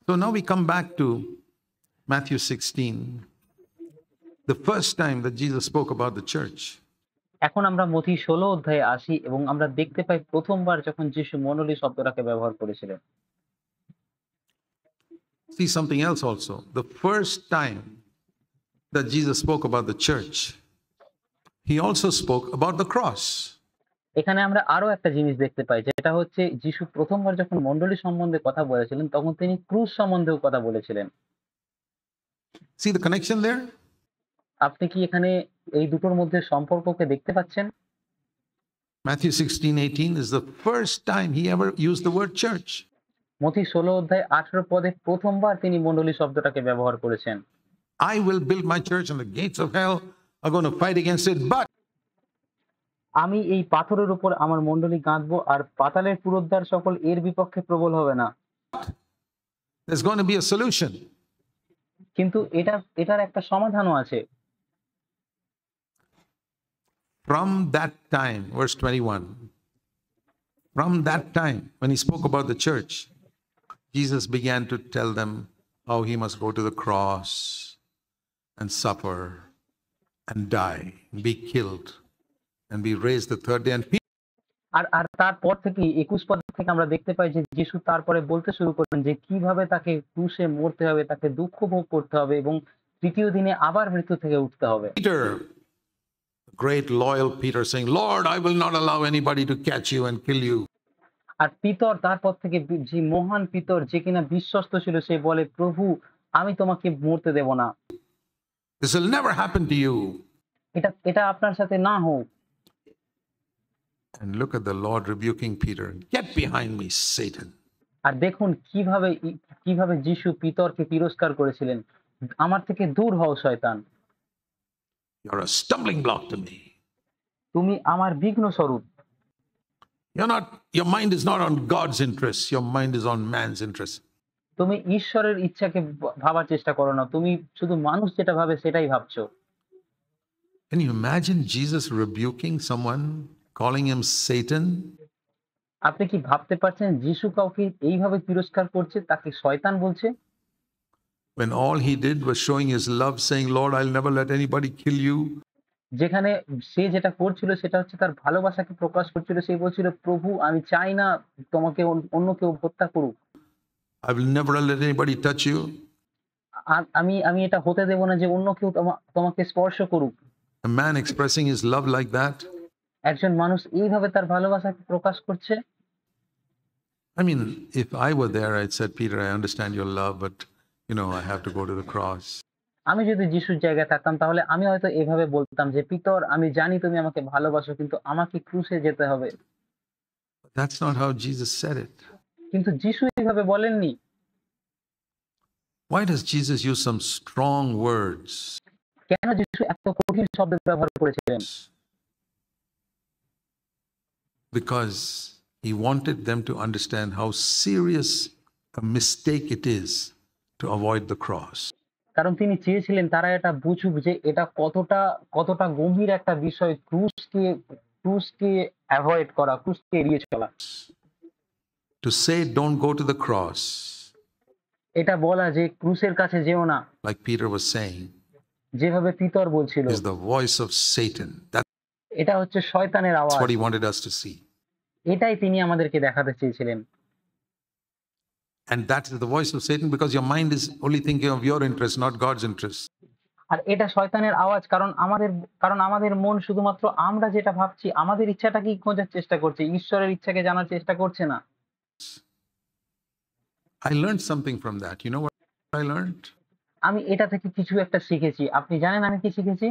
So now we come back to Matthew 16, the first time that Jesus spoke about the church. এখন আমরা মথি 16 অধ্যায়ে আসি এবং আমরা দেখতে পাই প্রথমবার যখন যিশু মণ্ডলী শব্দটাকে ব্যবহার করেছিলেন। See something else also. The first time that Jesus spoke about the church, he also spoke about the cross. এখানে আমরা আরো একটা জিনিস দেখতে পাই, যেটা হচ্ছে যিশু প্রথমবার যখন মণ্ডলী সম্বন্ধে কথা বলেছিলেন তখন তিনি ক্রুশ সম্বন্ধেও কথা বলেছিলেন। See the connection there? আপনি কি এখানে এই দুটোর মধ্যে সম্পর্ককে দেখতে পাচ্ছেন? Matthew 16:18 is the first time he ever used the word church. মথি 16 অধ্যায় 18 পদে প্রথমবার তিনি মণ্ডলী শব্দটাকে ব্যবহার করেছেন। I will build my church and the gates of hell are going to fight against it, but আমি এই পাথরের উপর আমার মণ্ডলী গাঁথবো আর পাতালের পুরোদ্বার সকল এর বিপক্ষে প্রবল হবে না। there's going to be a solution. কিন্তু এটার একটা সমাধানও আছে। From that time, verse 21, from that time when he spoke about the church, Jesus began to tell them how he must go to the cross and suffer and die, be killed, and be raised the third day. And আর তারপর থেকে 21 পদ থেকে আমরা দেখতে পাই যে যিশু তারপরে বলতে শুরু করেন যে কিভাবে তাকে ক্রুশে মরতে হবে, তাকে দুঃখ ভোগ করতে হবে এবং তৃতীয় দিনে আবার মৃত্যু থেকে উঠতে হবে। Peter, the great loyal Peter, saying, Lord, I will not allow anybody to catch you and kill you. আর পিতর তারপর থেকে যে মহান পিতর যে কিনা বিশ্বস্ত ছিল, সে বলে, প্রভু আমি তোমাকে মরতে দেব না, This will never happen to you. এটা আপনার সাথে না হোক। And look at the Lord rebuking Peter. Get behind me, Satan. আর দেখুন কিভাবে যিশু পিতরকে তিরস্কার করেছিলেন, আমার থেকে দূর হও শয়তান, You're a stumbling block to me. তুমি আমার বিঘ্ন স্বরূপ। Your mind is not on God's interest. Your mind is on man's interest. তুমি ঈশ্বরের ইচ্ছাকে ভাবার চেষ্টা করো না, তুমি শুধু মানুষ যেটা ভাবে সেটাই ভাবছো। Can you imagine Jesus rebuking someone, calling him Satan? আপনি কি ভাবতে পারছেন যিশু কাউকে এইভাবে তিরস্কার করছে, তাকে শয়তান বলছে? When all he did was showing his love, saying, Lord, I'll never let anybody kill you. যেখানে সে যেটা করছিল সেটা হচ্ছে তার ভালোবাসাকে প্রকাশ করছিল। সে বলছিল, প্রভু আমি চাই না তোমাকে অন্য কেউ হত্যা করুক, I will never let anybody touch you. আমি এটা হতে দেব না যে অন্য কেউ তোমাকে স্পর্শ করুক। A man expressing his love like that. একজন মানুষ এইভাবে তার ভালোবাসাকে প্রকাশ করছে। I mean, if I were there, I'd said, Peter, I understand your love, but I have to go to the cross. আমি যদি যিশুর জায়গায় থাকতাম তাহলে আমি হয়তো এভাবে বলতাম যে, পিতর আমি জানি তুমি আমাকে ভালোবাসো, কিন্তু আমাকে ক্রুশে যেতে হবে। But that's not how Jesus said it. কিন্তু যিশু এইভাবে বলেননি। Why does Jesus use some strong words? কেন যিশু এত কঠিন শব্দ ব্যবহার করেছিলেন? Because he wanted them to understand how serious a mistake it is to avoid the cross. কারণ তিনি চেয়েছিলেন তারা এটা বুঝুক যে এটা কতটা গম্ভীর একটা বিষয়, ক্রুশকে অ্যাভয়েড করা, ক্রুশকে এড়িয়ে চলা। To say don't go to the cross, এটা বলা যে ক্রুশের কাছে যেও না, like Peter was saying, যেভাবে পিতর বলছিল, is the voice of Satan. এটা হচ্ছে শয়তানের আওয়াজ। That's what he wanted us to see. এটাই তিনি আমাদেরকে দেখাতে চেয়েছিলেন। And that is the voice of Satan because your mind is only thinking of your interest, not God's interest. আর এটা শয়তানের আওয়াজ, কারণ আমাদের মন শুধুমাত্র আমরা যেটা ভাবছি, আমাদের ইচ্ছাটাকেই খোঁজার চেষ্টা করছে, ঈশ্বরের ইচ্ছাকে জানার চেষ্টা করছে না। I learned something from that. You know what I learned? আমি এটা থেকে কিছু একটা শিখেছি। আপনি জানেন আমি কি শিখেছি?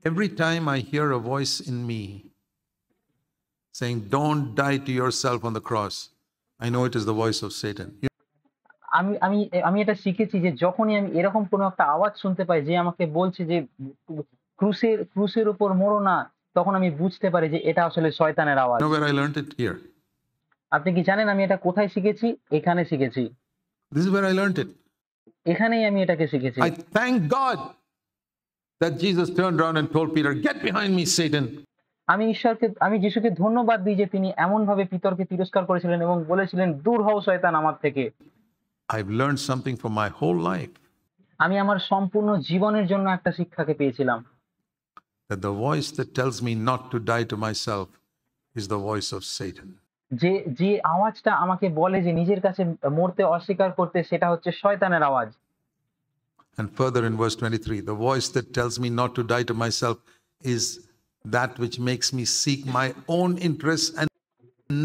Every time I hear a voice in me saying, don't die to yourself on the cross, I know it is the voice of Satan. আমি এটা শিখেছি যে যখনই আমি এরকম কোনো একটা আওয়াজ শুনতে পাই যে আমাকে বলছে যে ক্রুশের উপর মরো না, তখন আমি বুঝতে পারি যে এটা আসলে শয়তানের আওয়াজ। You know where I learned it? Here. আপনি কি জানেন আমি এটা কোথায় শিখেছি? এখানে শিখেছি। This is where I learned it. এখানেই আমি এটাকে শিখেছি। I thank God that Jesus turned around and told Peter, get behind me, Satan. আমি যিশুকে ধন্যবাদ দিই যে তিনি এমন ভাবে পিতরকে তিরস্কার করেছিলেন এবং বলেছিলেন, দূর হও শয়তান আমার থেকে। I've learned something from my whole life, আমি আমার সম্পূর্ণ জীবনের জন্য একটা শিক্ষাকে পেয়েছিলাম that the voice that tells me not to die to myself is the voice of Satan. যে যে আওয়াজটা আমাকে বলে যে নিজের কাছে মরতে অস্বীকার করতে, সেটা হচ্ছে শয়তানের আওয়াজ। And further in verse 23, the voice that tells me not to die to myself is that which makes me seek my own interests and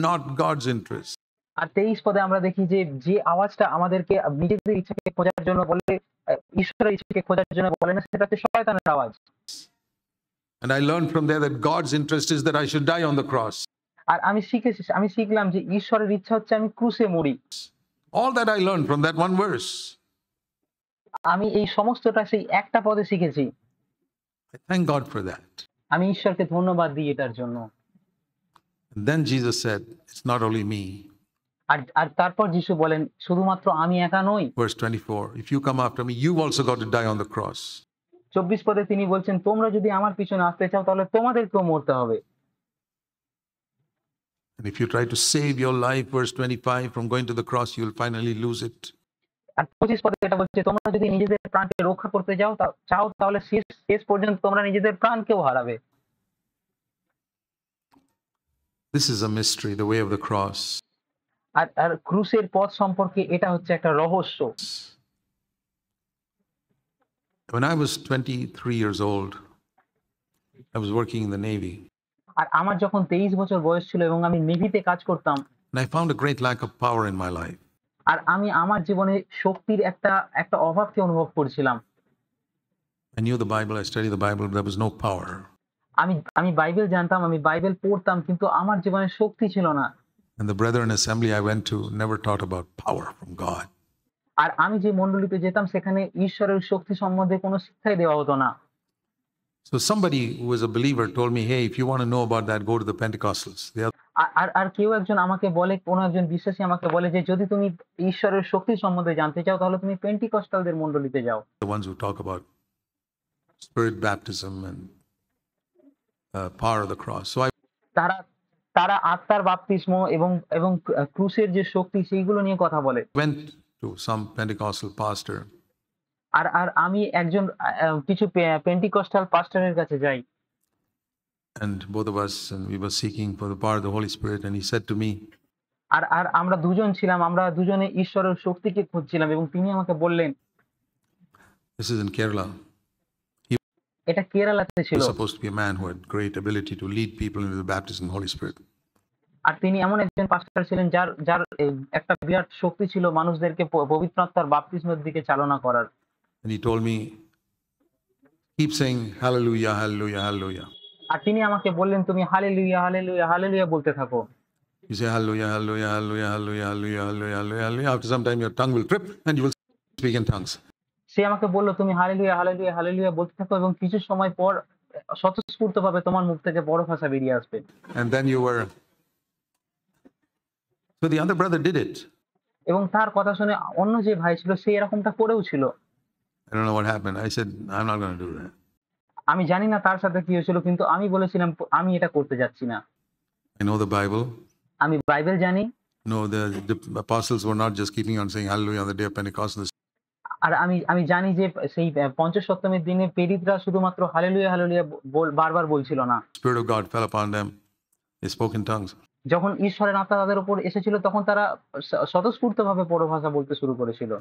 not God's interests. আর 23 পদে আমরা দেখি যে যে আওয়াজটা আমাদেরকে নিজেদের ইচ্ছাকে খোঁজার জন্য বলে, ঈশ্বরের ইচ্ছাকে খোঁজার জন্য বলে না, সেটা হচ্ছে শয়তানের আওয়াজ। And I learned from there that God's interest is that I should die on the cross. আর আমি শিখলাম যে ঈশ্বরের ইচ্ছা হচ্ছে আমি ক্রুশে মরি। All that I learned from that one verse. আমি এই সমস্তটা সেই একটা পদে শিখেছি। I thank God for that. আমি ঈশ্বরকে ধন্যবাদ দিই এটার জন্য। And then Jesus said, it's not only me. আর তারপর যিশু বলেন, শুধুমাত্র আমি একা নই। Verse 24, if you come after me, you've also got to die on the cross. 24 পদে তিনি বলছেন, তোমরা যদি আমার পিছনে আসতে চাও তাহলে তোমাদেরকেও মরতে হবে। And if you try to save your life, verse 25, from going to the cross, you'll finally lose it. আর 25 পদে এটা বলছে, তোমরা যদি নিজেদের প্রাণকে রক্ষা করতে চাও তাহলে শেষ পর্যন্ত তোমরা নিজেদের প্রাণকেও হারাবে। This is a mystery, the way of the cross. আর ক্রুশের পথ সম্পর্কে এটা হচ্ছে একটা রহস্য। When I was 23 years old, I was working in the Navy. আর আমার যখন 23 বছর বয়স ছিল এবং আমি নেভিতে কাজ করতাম, And I found a great lack of power in my life. আর আমি আমার জীবনে শক্তির একটা অভাবকে অনুভব করছিলাম। I knew the Bible, I studied the Bible, but there was no power. আমি বাইবেল জানতাম, আমি বাইবেল পড়তাম, কিন্তু আমার জীবনে শক্তি ছিল না। And the brethren assembly I went to never taught about power from God. আর আমি যে মণ্ডলীতে যেতাম সেখানে ঈশ্বরের শক্তি সম্বন্ধে কোনো শিক্ষাই দেওয়া হতো না। So somebody who was a believer told me, hey, if you want to know about that, go to the Pentecostals. They are আর কেউ একজন আমাকে বলে, কোনো একজন বিশ্বাসী আমাকে বলে যে যদি তুমি ঈশ্বরের শক্তি সম্বন্ধে জানতে চাও তাহলে তুমি পেন্টিকস্টালদের মণ্ডলীতে যাও। the ones who talk about spirit baptism and power of the cross. So I তারা আত্মার বাপ্তিস্ম এবং ক্রুশের যে শক্তি সেইগুলো নিয়ে কথা বলে। went to some Pentecostal pastor. আর আমি একজন কিছু পেন্টিকস্টাল পাস্টরের কাছে যাই। And both of us, and we were seeking for the power of the Holy Spirit. And he said to me, আর আমরা দুজন ছিলাম, আমরা দুজনে ঈশ্বরের শক্তিকে খুঁজছিলাম এবং তিনি আমাকে বললেন, this is in Kerala. এটা কেরালাতে He ছিল। was supposed to be a man who had great ability to lead people into the baptism of the Holy Spirit. আর তিনি এমন একজন পাস্টর ছিলেন যার একটা বিরাট শক্তি ছিল মানুষদেরকে পবিত্র আত্মার বাপ্তিস্মের দিকে চালনা করার। And he told me, keep saying hallelujah, hallelujah, hallelujah. আর তিনি আমাকে বললেন, তুমি হালেলুয়া হালেলুয়া হালেলুয়া বলতে থাকো। You say hallelujah, hallelujah, hallelujah, hallelujah, hallelujah, hallelujah, hallelujah, hallelujah. After some time, your tongue will trip and you will speak in tongues. সে আমাকে বলল, তুমি hallelujah hallelujah hallelujah বলতে থাকো এবং কিছু সময় পর স্বতঃস্ফূর্তভাবে তোমার মুখ থেকে বড় ভাষা বেরিয়ে আসবে। And then you were. So the other brother did it. এবং তার কথা শুনে অন্য যে ভাই ছিল সে এরকমটা করেও ছিল। I don't know what happened. I said, I'm not going to do that. আমি জানি না তার সাথে কি হয়েছিল, কিন্তু আমি বলেছিলাম আমি এটা করতে যাচ্ছি না। I know the Bible. আমি বাইবেল জানি। No, the apostles were not just keeping on saying hallelujah on the day of Pentecost. আর আমি জানি যে সেই পঞ্চসপ্তমীর দিনে প্রেরিতরা শুধুমাত্র হালেলুয়া হালেলুয়া বারবার বলছিল না। Spirit of God fell upon them. They spoke in tongues. যখন ঈশ্বরের আত্মা তাদের উপর এসেছিল তখন তারা স্বতঃস্ফূর্তভাবে পরভাষা বলতে শুরু করেছিল।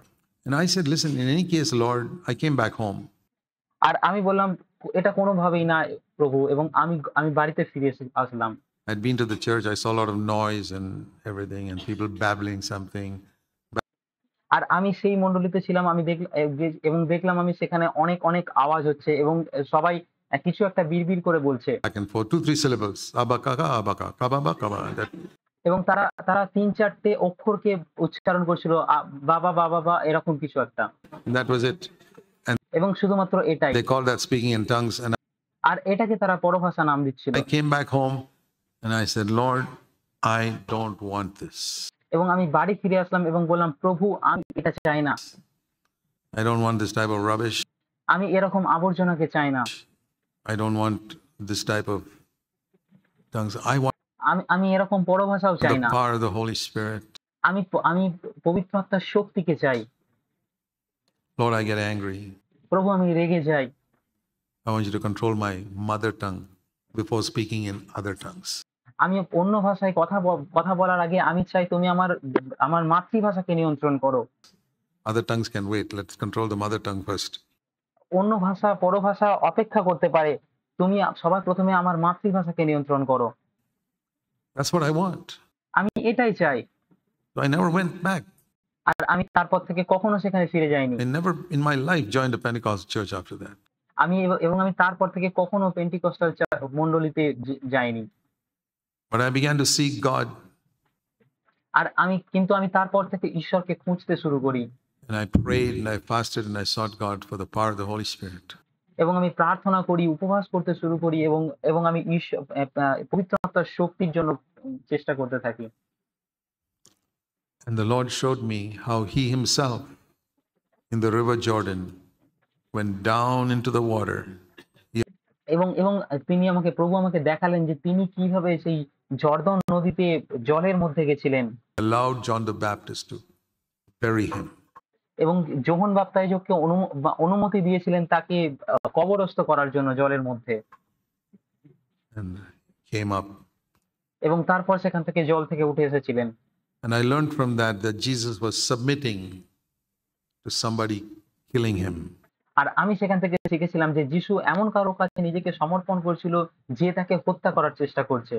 And I said, listen, in any case, Lord, I came back home. আর আমি বললাম, এটা কোনোভাবেই না প্রভু, এবং আমি বাড়িতে ফিরে আসলাম। I'd been to the church. I saw a lot of noise and everything, and people babbling something. আর আমি সেই মণ্ডলীতে ছিলাম, আমি দেখলাম আমি সেখানে অনেক আওয়াজ হচ্ছে এবং সবাই কিছু একটা বিড়বিড় করে বলছে। Back and forth, 2-3 syllables. Abaka, abaka, kababa, kaba. এবং তারা 3-4টে অক্ষরকে উচ্চারণ করছিল, বাবা বাবা বা এরকম কিছু একটা। That was it. এবং শুধুমাত্র এটাই। They called that speaking in tongues. And আর এটাকে তারা পরভাষা নাম দিচ্ছিল। I came back home and I said, Lord, I don't want this. এবং আমি বাড়ি ফিরে আসলাম এবং বললাম, প্রভু আমি এটা চাই না। I don't want this type of rubbish. আমি এরকম আবর্জনাকে চাই না। I don't want this type of tongues. I want আমি এরকম পরভাষাও চাই the না। power of the Holy Spirit. আমি পবিত্র আত্মার শক্তিকে চাই। Lord, I get angry. প্রভু আমি রেগে যাই। I want you to control my mother tongue before speaking in other tongues. আমি অন্য ভাষায় কথা বলার আগে আমি চাই তুমি আমার মাতৃভাষাকে নিয়ন্ত্রণ করো। Other tongues can wait. Let's control the mother tongue first. অন্য ভাষা পরভাষা অপেক্ষা করতে পারে। তুমি সবার প্রথমে আমার মাতৃভাষাকে নিয়ন্ত্রণ করো। That's what I want. আমি এটাই চাই। So I never went back. আর আমি তারপর থেকে কখনো সেখানে ফিরে যাইনি। I never in my life joined a Pentecostal church after that. এবং আমি তারপর থেকে কখনো পেন্টিকস্টাল মণ্ডলীতে যাইনি। But I began to seek God আর আমি তারপর থেকে ঈশ্বরকে খুঁজতে শুরু করি। and I prayed and I fasted and I sought God for the power of the Holy Spirit. এবং আমি প্রার্থনা করি, উপবাস করতে শুরু করি এবং আমি পবিত্র আত্মার শক্তির জন্য চেষ্টা করতে থাকি। And the Lord showed me how He Himself in the river Jordan went down into the water. এবং প্রভু আমাকে দেখালেন যে তিনি কিভাবে সেই জর্দন নদীতে জলের মধ্যে গেছিলেন। Allowed John the Baptist to bury him. এবং যোহন বাপ্তায়জককে অনুমতি দিয়েছিলেন তাকে কবরস্থ করার জন্য জলের মধ্যে। And came up. এবং তারপর সেখান থেকে জল থেকে উঠে এসেছিলেন। And I learned from that Jesus was submitting to somebody killing him. আর আমি সেখান থেকে শিখেছিলাম যে যিশু এমন কারো কাছে নিজেকে সমর্পণ করছিল যে তাকে হত্যা করার চেষ্টা করছে,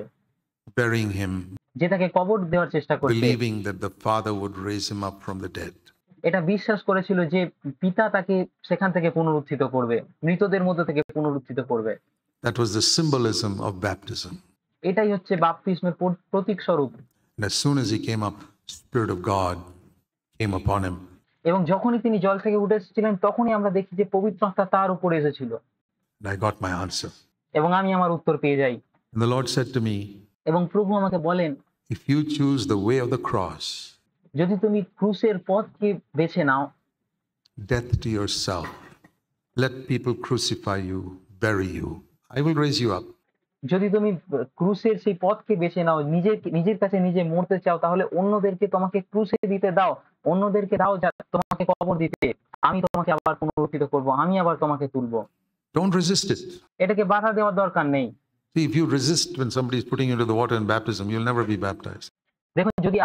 burying him, যে তাকে কবর দেওয়ার চেষ্টা করছে, believing that the Father would raise him up from the dead. এটা বিশ্বাস করেছিল যে পিতা তাকে সেখান থেকে পুনরুত্থিত করবে, মৃতদের মধ্যে থেকে পুনরুত্থিত করবে। That was the symbolism of baptism. এটাই হচ্ছে বাপ্তিস্মের প্রতীক স্বরূপ। And as soon as he came up, Spirit of God came upon him. এবং যখনই তিনি জল থেকে উঠে এসেছিলেন তখনই আমরা দেখি যে পবিত্র আত্মা তার উপরে এসেছিল। And I got my answer. এবং আমি আমার উত্তর পেয়ে যাই। And the Lord said to me, এবং প্রভু আমাকে বলেন, if you choose the way of the cross, যদি তুমি ক্রুশের পথকে বেছে নাও, death to yourself, let people crucify you, bury you, I will raise you up. যদি তুমি ক্রুশের সেই পথকে বেছে নাও, নিজের কাছে নিজে মরতে চাও, তাহলে অন্যদেরকে তোমাকে ক্রুশে দিতে দাও, অন্যদেরকে দাও তোমাকে কবর দিতে, আমি তোমাকে আবার পুনরুত্থিত করব, আমি আবার তোমাকে তুলব। Don't resist it. এটাকে বাধা দেওয়ার দরকার নেই। See, if you resist when somebody is putting you into the water in baptism, you'll never be baptized. দেখুন, যদি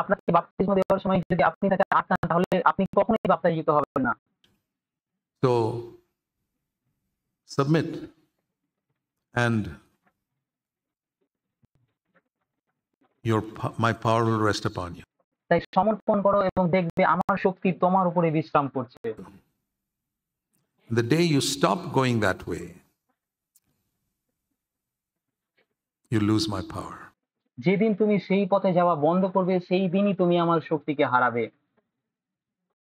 আপনাকে বাপ্তিস্ম দেওয়ার সময় যদি আপনি তাকে আটকান, তাহলে আপনি কখনোই বাপ্তায়িত হবেন না। So submit and my power will rest upon you. তাই সমর্পণ করো এবং দেখবে আমার শক্তি তোমার উপরে বিশ্রাম করছে। The day you stop going that way, you lose my power. যেদিন তুমি সেই পথে যাওয়া বন্ধ করবে, সেই দিনই তুমি আমার শক্তিকে হারাবে।